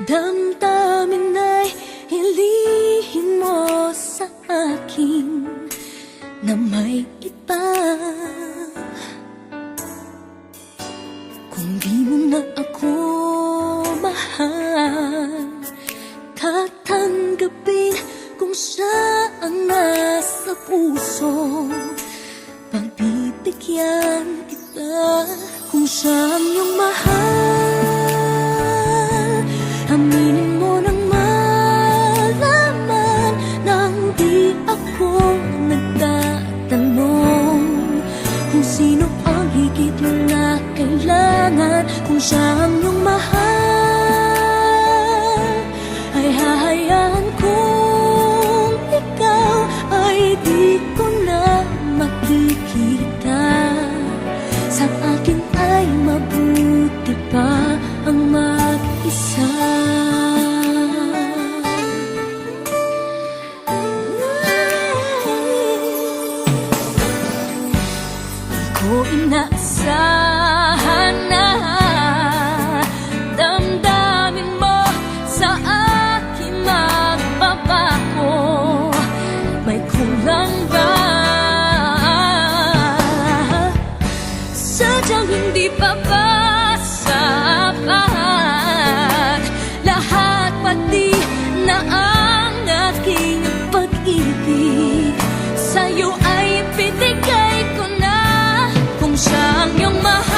Damdamin ay hilihin mo sa akin na may iba. Kung di mo na ako mahal, tatanggapin kung siya ang nasa puso. Pagbibigyan kita kung siya ang iyong mahal. Aminin mo nang malaman na hindi ako nagtatanong kung sino ang higit na kailangan. Kung siya ang iyong mahal, ay hahayaan kong ikaw ay di ko na makikita. Sa akin ay mabuti pa ang mag-isa. Di ko inaasahan na damdamin mo sa akin magbabago. May kulang ba? Sadyang hindi pa ba sapat lahat, pati na ang aking pag-ibig sa'yo ay binigay ko na. Kung siya ang iyong mahal,